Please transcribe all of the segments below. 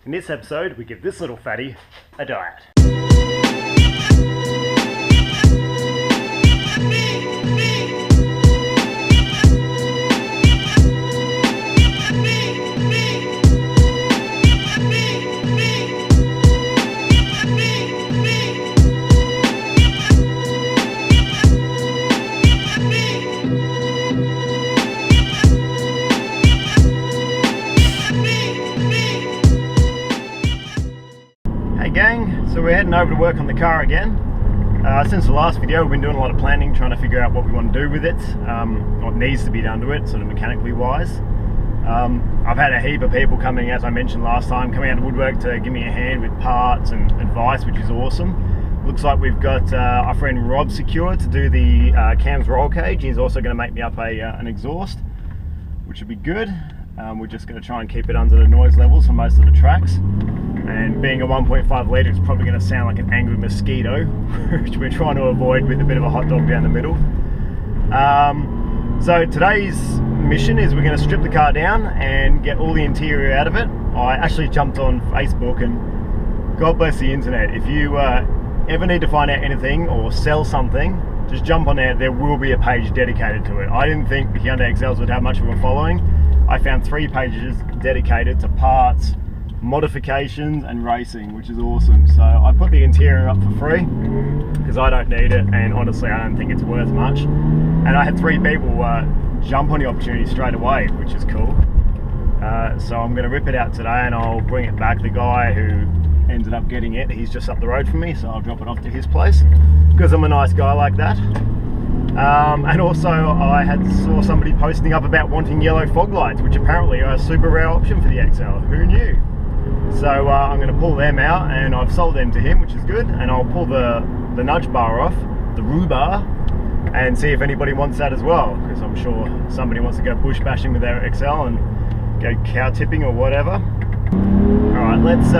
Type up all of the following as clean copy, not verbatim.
In this episode, we give this little fatty a diet. Hey gang, so we're heading over to work on the car again. Since the last video we've been doing a lot of planning, trying to figure out what we want to do with it, what needs to be done to it, sort of mechanically wise. I've had a heap of people coming, as I mentioned last time, coming out of the woodwork to give me a hand with parts and advice, which is awesome. Looks like we've got our friend Rob secured to do the cams roll cage. He's also going to make me up an exhaust, which would be good. We're just going to try and keep it under the noise levels for most of the tracks. And being a 1.5 litre, it's probably going to sound like an angry mosquito, which we're trying to avoid with a bit of a hot dog down the middle. So today's mission is we're going to strip the car down and get all the interior out of it. I actually jumped on Facebook, and God bless the internet. If you ever need to find out anything or sell something, just jump on there. There will be a page dedicated to it. I didn't think the Hyundai Excels would have much of a following. I found 3 pages dedicated to parts, modifications and racing, which is awesome. So I put the interior up for free because I don't need it, and honestly I don't think it's worth much. And I had 3 people jump on the opportunity straight away, which is cool. So I'm going to rip it out today and I'll bring it back. The guy who ended up getting it, he's just up the road from me, so I'll drop it off to his place because I'm a nice guy like that. And also I saw somebody posting up about wanting yellow fog lights, which apparently are a super rare option for the XL. Who knew? So I'm going to pull them out, and I've sold them to him, which is good. And I'll pull the nudge bar off, the roo bar, and see if anybody wants that as well, because I'm sure somebody wants to go bush bashing with their XL and go cow tipping or whatever. Alright, let's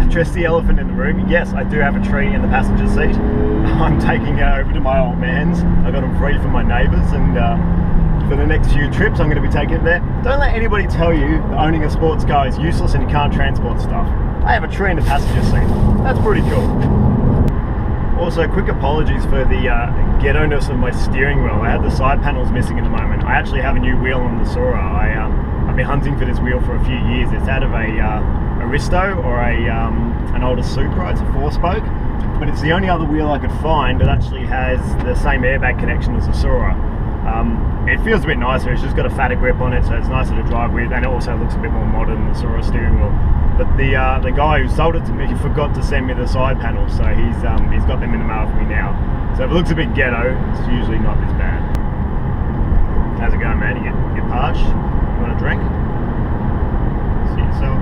address the elephant in the room. Yes, I do have a tree in the passenger seat. I'm taking it over to my old man's. I got them free from my neighbours, and for the next few trips I'm going to be taking it there. Don't let anybody tell you that owning a sports car is useless and you can't transport stuff. I have a tree in the passenger seat. That's pretty cool. Also, quick apologies for the ghetto-ness of my steering wheel. I had the side panels missing at the moment. I actually have a new wheel on the Sora. I've been hunting for this wheel for a few years. It's out of a Aristo or an older Supra. It's a 4-spoke, but it's the only other wheel I could find that actually has the same airbag connection as the Sora. It feels a bit nicer. It's just got a fatter grip on it, so it's nicer to drive with, and it also looks a bit more modern than the Sora steering wheel. But the guy who sold it to me forgot to send me the side panels, so he's got them in the mail for me now. So if it looks a bit ghetto, it's usually not this bad. How's it going, man? You parched? You want a drink? See yourself.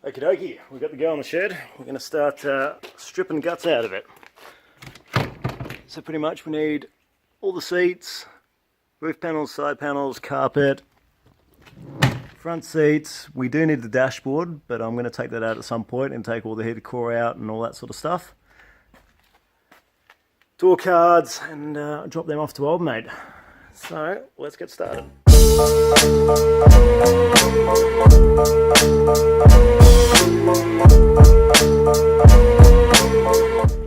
Okie dokie, we've got the go on the shed. We're going to start stripping guts out of it. So pretty much we need all the seats, roof panels, side panels, carpet, front seats. We do need the dashboard, but I'm going to take that out at some point and take all the heated core out and all that sort of stuff. Door cards, and drop them off to old mate. So let's get started.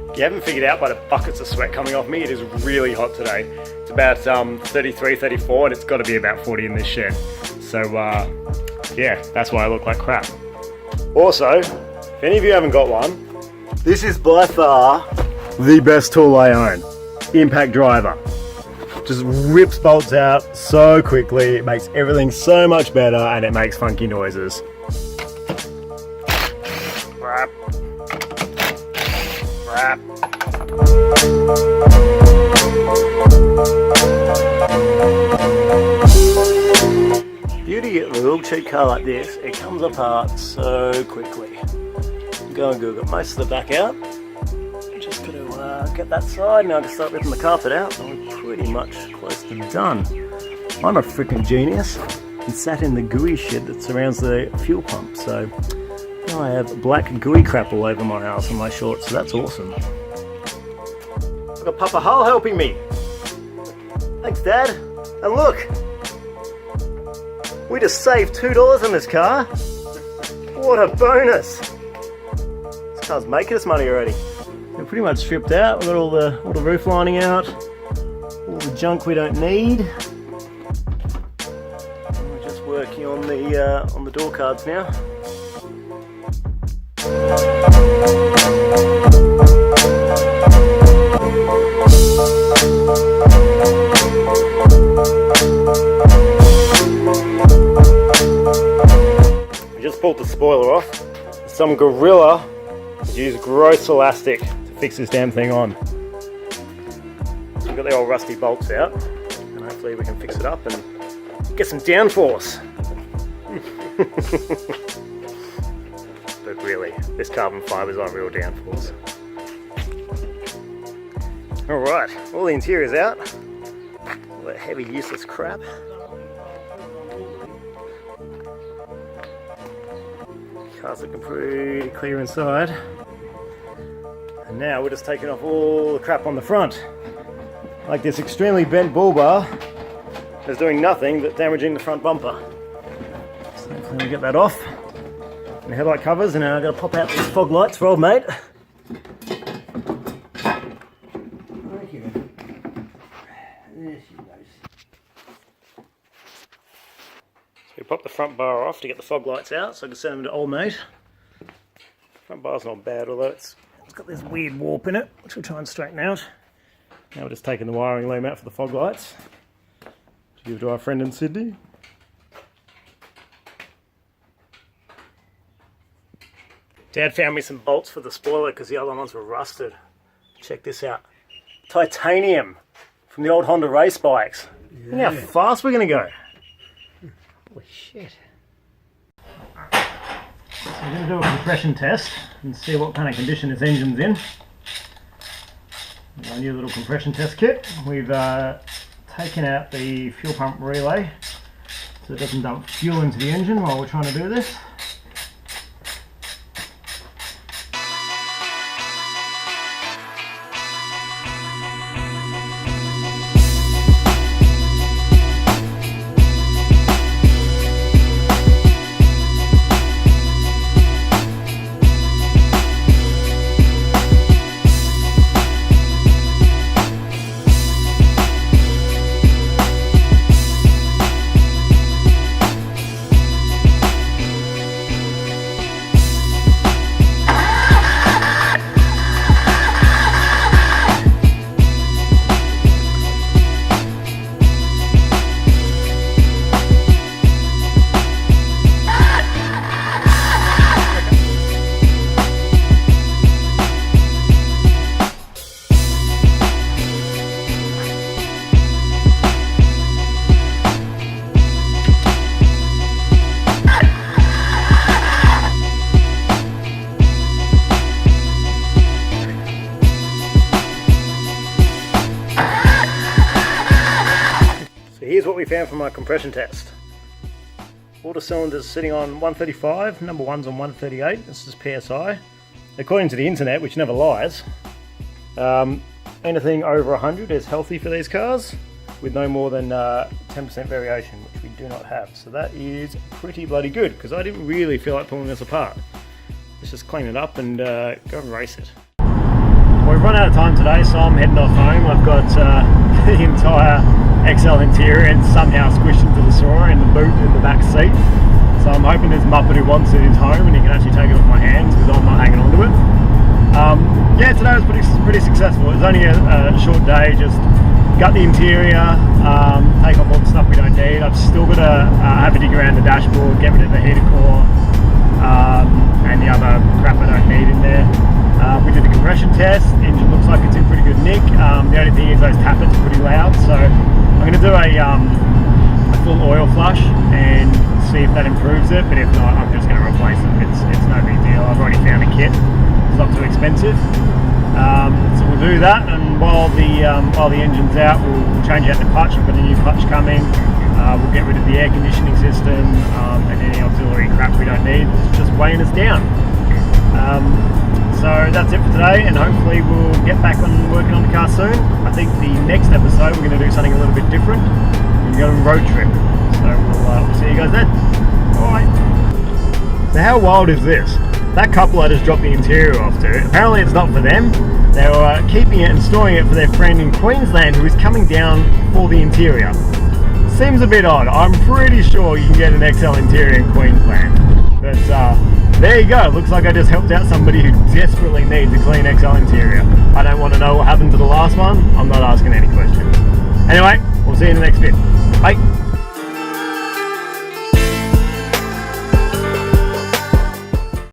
If you haven't figured out by the buckets of sweat coming off me, it is really hot today. It's about 33, 34, and it's got to be about 40 in this shed. So yeah, that's why I look like crap. Also, if any of you haven't got one, this is by far the best tool I own. Impact driver. Just rips bolts out so quickly, it makes everything so much better, and it makes funky noises. Rap. Rap. Beauty of a little cheap car like this, it comes apart so quickly. Going good, got most of the back out. Just got to get that side, now I can start ripping the carpet out. I'm pretty much close to done. I'm a freaking genius and sat in the gooey shit that surrounds the fuel pump, so now I have black gooey crap all over my house and my shorts, so that's awesome. I've got Papa Hull helping me. Thanks, Dad. And look, we just saved $2 on this car. What a bonus! This car's making us money already. We're pretty much stripped out. We've got all the roof lining out, all the junk we don't need. We're just working on the door cards now. We just pulled the spoiler off. Some gorilla used gross elastic to fix this damn thing on. So we've got the old rusty bolts out, and hopefully we can fix it up and get some downforce. But really, this carbon fibre is on real downforce. Alright, all the interior's out. All that heavy useless crap. Car's looking pretty clear inside. And now we're just taking off all the crap on the front. Like this extremely bent bull bar is doing nothing but damaging the front bumper. So hopefully we get that off. And the headlight covers, and now I've got to pop out these fog lights for old mate. We pop the front bar off to get the fog lights out so I can send them to old mate. The front bar's not bad, although it's got this weird warp in it, which we'll try and straighten out. Now we're just taking the wiring loom out for the fog lights to give to our friend in Sydney. Dad found me some bolts for the spoiler because the other ones were rusted. Check this out. Titanium from the old Honda race bikes. Yeah. Look how fast we're going to go. Holy shit. So we're going to do a compression test and see what kind of condition this engine's in. Our new little compression test kit. We've taken out the fuel pump relay so it doesn't dump fuel into the engine while we're trying to do this. Here's what we found from our compression test. All the cylinders sitting on 135, number one's on 138, this is PSI. According to the internet, which never lies, anything over 100 is healthy for these cars, with no more than 10% variation, which we do not have. So that is pretty bloody good, because I didn't really feel like pulling this apart. Let's just clean it up and go and race it. Well, we've run out of time today, so I'm heading off home. I've got the entire XL interior and somehow squished into the Sora in the boot in the back seat. So I'm hoping this Muppet who wants it is home and he can actually take it off my hands because I'm not hanging on to it. Yeah, today was pretty successful. It was only a short day, just gut the interior, take off all the stuff we don't need. I've still got to have a dig around the dashboard, get rid of the heater core and the other crap I don't need in there. We did the compression test, the engine looks like it's in pretty good nick. The only thing is those tappets are pretty loud, so I'm going to do a full oil flush and see if that improves it, but if not, I'm just going to replace it. It's no big deal. I've already found a kit. It's not too expensive. So we'll do that, and while the engine's out, we'll change out the clutch. I've got a new clutch coming. We'll get rid of the air conditioning system and any auxiliary crap we don't need. It's just weighing us down. So that's it for today, and hopefully we'll get back on working on the car soon. I think the next episode we're going to do something a little bit different. We're going to go on a road trip. So we'll see you guys then. Alright. So Now how wild is this? That couple I just dropped the interior off to, apparently it's not for them. They were keeping it and storing it for their friend in Queensland who is coming down for the interior. Seems a bit odd. I'm pretty sure you can get an XL interior in Queensland. But there you go. Looks like I just helped out somebody who desperately needs a clean XL interior. I don't want to know what happened to the last one. I'm not asking any questions. Anyway, we'll see you in the next vid. Bye.